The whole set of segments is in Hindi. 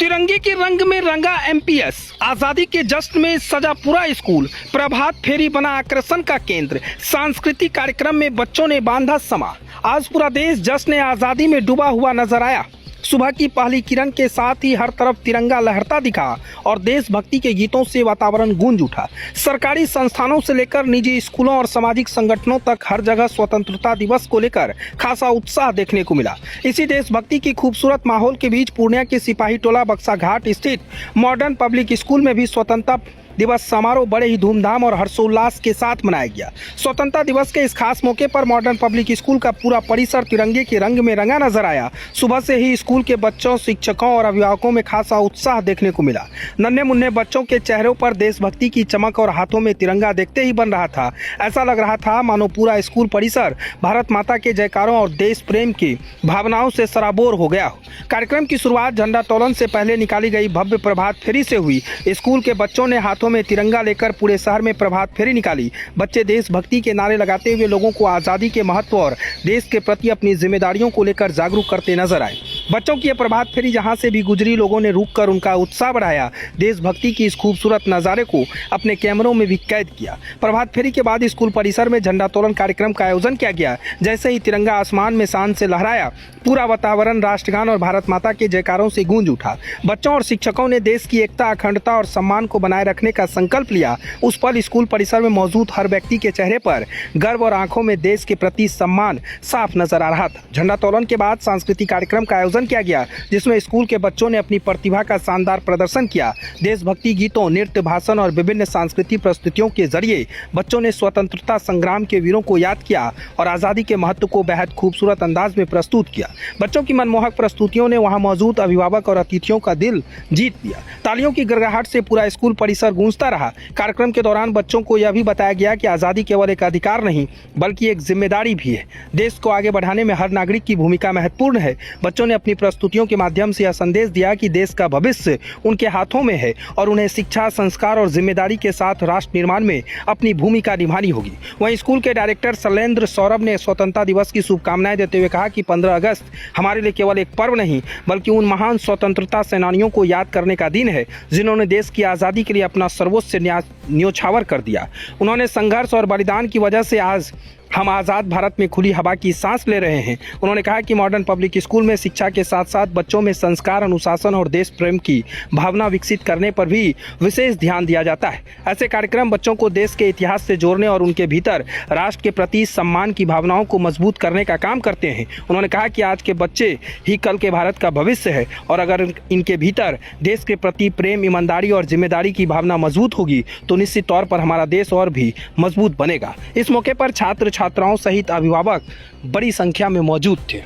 तिरंगे के रंग में रंगा एमपीएस। आजादी के जश्न में सजा पूरा स्कूल। प्रभात फेरी बना आकर्षण का केंद्र। सांस्कृतिक कार्यक्रम में बच्चों ने बांधा समा। आज पूरा देश जश्न आजादी में डूबा हुआ नजर आया। सुबह की पहली किरण के साथ ही हर तरफ तिरंगा लहरता दिखा और देशभक्ति के गीतों से वातावरण गूंज उठा। सरकारी संस्थानों से लेकर निजी स्कूलों और सामाजिक संगठनों तक हर जगह स्वतंत्रता दिवस को लेकर खासा उत्साह देखने को मिला। इसी देशभक्ति की खूबसूरत माहौल के बीच पूर्णिया के सिपाही टोला बक्सा घाट स्थित मॉडर्न पब्लिक स्कूल में भी स्वतंत्रता दिवस समारोह बड़े ही धूमधाम और हर्षोल्लास के साथ मनाया गया। स्वतंत्रता दिवस के इस खास मौके पर मॉडर्न पब्लिक स्कूल का पूरा परिसर तिरंगे के रंग में रंगा नजर आया। सुबह से ही स्कूल के बच्चों, शिक्षकों और अभिभावकों में खासा उत्साह देखने को मिला। नन्हे मुन्ने बच्चों के चेहरों पर देशभक्ति की चमक और हाथों में तिरंगा देखते ही बन रहा था। ऐसा लग रहा था मानो पूरा स्कूल परिसर भारत माता के जयकारों और देश प्रेम की भावनाओं से सराबोर हो गया। कार्यक्रम की शुरुआत झंडोत्तोलन से पहले निकाली गई भव्य प्रभात फेरी से हुई। स्कूल के बच्चों ने हाथों में तिरंगा लेकर पूरे शहर में प्रभात फेरी निकाली। बच्चे देशभक्ति के नारे लगाते हुए लोगों को आजादी के महत्व और देश के प्रति अपनी जिम्मेदारियों को लेकर जागरूक करते नजर आए। बच्चों की यह प्रभात फेरी जहां से भी गुजरी, लोगों ने रुककर उनका उत्साह बढ़ाया। देशभक्ति की इस खूबसूरत नज़ारे को अपने कैमरों में भी कैद किया। प्रभात फेरी के बाद स्कूल परिसर में झंडोत्तोलन कार्यक्रम का आयोजन किया गया। जैसे ही तिरंगा आसमान में शान से लहराया, पूरा वातावरण राष्ट्रगान और भारत माता के जयकारों से गूंज उठा। बच्चों और शिक्षकों ने देश की एकता, अखंडता और सम्मान को बनाए रखने का संकल्प लिया। उस पल स्कूल परिसर में मौजूद हर व्यक्ति के चेहरे पर गर्व और आंखों में देश के प्रति सम्मान साफ नजर आ रहा था। झंडोत्तोलन के बाद सांस्कृतिक कार्यक्रम का आयोजन किया गया, जिसमें स्कूल के बच्चों ने अपनी प्रतिभा का शानदार प्रदर्शन किया। देशभक्ति गीतों, नृत्य, भाषण और विभिन्न सांस्कृतिक प्रस्तुतियों के जरिए बच्चों ने स्वतंत्रता संग्राम के वीरों को याद किया और आज़ादी के महत्व को बेहद खूबसूरत अंदाज में प्रस्तुत किया। बच्चों की मनमोहक प्रस्तुतियों ने वहां मौजूद अभिभावक और अतिथियों का दिल जीत लिया। तालियों की गड़गड़ाहट से पूरा स्कूल परिसर गूंजता रहा। कार्यक्रम के दौरान बच्चों को यह भी बताया गया कि आज़ादी केवल एक अधिकार नहीं, बल्कि एक जिम्मेदारी भी है। देश को आगे बढ़ाने में हर नागरिक की भूमिका महत्वपूर्ण है। बच्चों ने अपनी प्रस्तुतियों के माध्यम से यह संदेश दिया कि देश का भविष्य उनके हाथों में है और उन्हें शिक्षा, संस्कार और जिम्मेदारी के साथ राष्ट्र निर्माण में अपनी भूमिका निभानी होगी। वहीं स्कूल के डायरेक्टर शैलेंद्र सौरभ ने स्वतंत्रता दिवस की शुभकामनाएं देते हुए कहा कि 15 अगस्त हमारे लिए केवल एक पर्व नहीं, बल्कि उन महान स्वतंत्रता सेनानियों को याद करने का दिन है जिन्होंने देश की आज़ादी के लिए अपना सर्वोच्च न्योछावर कर दिया। उन्होंने संघर्ष और बलिदान की वजह से आज हम आज़ाद भारत में खुली हवा की सांस ले रहे हैं। उन्होंने कहा कि मॉडर्न पब्लिक स्कूल में शिक्षा के साथ साथ बच्चों में संस्कार, अनुशासन और देश प्रेम की भावना विकसित करने पर भी विशेष ध्यान दिया जाता है। ऐसे कार्यक्रम बच्चों को देश के इतिहास से जोड़ने और उनके भीतर राष्ट्र के प्रति सम्मान की भावनाओं को मजबूत करने का काम करते हैं। उन्होंने कहा कि आज के बच्चे ही कल के भारत का भविष्य है और अगर इनके भीतर देश के प्रति प्रेम, ईमानदारी और जिम्मेदारी की भावना मजबूत होगी तो निश्चित तौर पर हमारा देश और भी मजबूत बनेगा। इस मौके पर छात्राओं सहित अभिभावक बड़ी संख्या में मौजूद थे।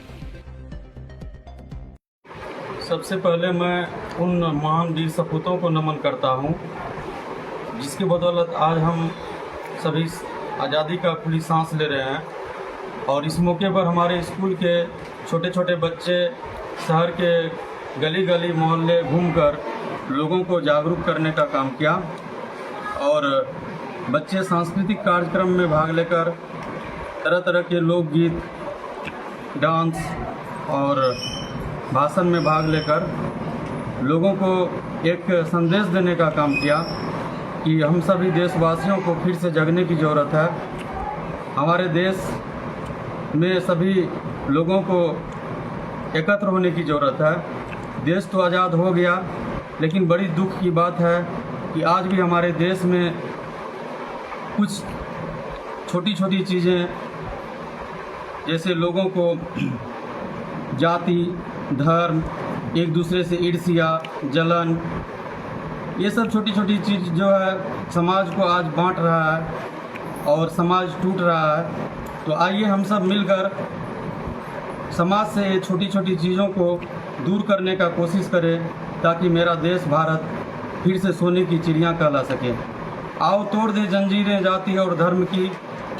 सबसे पहले मैं उन महान वीर सपूतों को नमन करता हूं, जिसकी बदौलत आज हम सभी आज़ादी का खुली सांस ले रहे हैं। और इस मौके पर हमारे स्कूल के छोटे छोटे बच्चे शहर के गली गली मोहल्ले घूमकर लोगों को जागरूक करने का काम किया और बच्चे सांस्कृतिक कार्यक्रम में भाग लेकर तरह तरह के लोकगीत, डांस और भाषण में भाग लेकर लोगों को एक संदेश देने का काम किया कि हम सभी देशवासियों को फिर से जगने की ज़रूरत है। हमारे देश में सभी लोगों को एकत्र होने की ज़रूरत है। देश तो आज़ाद हो गया, लेकिन बड़ी दुख की बात है कि आज भी हमारे देश में कुछ छोटी छोटी चीज़ें, जैसे लोगों को जाति, धर्म, एक दूसरे से ईर्ष्या, जलन, ये सब छोटी छोटी चीज़ जो है समाज को आज बांट रहा है और समाज टूट रहा है। तो आइए हम सब मिलकर समाज से ये छोटी छोटी चीज़ों को दूर करने का कोशिश करें, ताकि मेरा देश भारत फिर से सोने की चिड़िया कहला सके। आओ तोड़ दे जंजीरें जाति और धर्म की,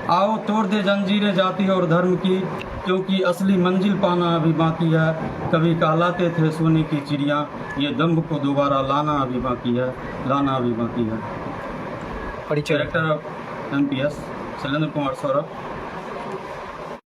आओ तोड़ दे जंजीरें जाति और धर्म की, क्योंकि असली मंजिल पाना अभी बाकी है। कभी कहलाते थे सोने की चिड़िया, ये दम्भ को दोबारा लाना अभी बाकी है, लाना अभी बाकी है। Director of MPS Shailendra Kumar Saurabh.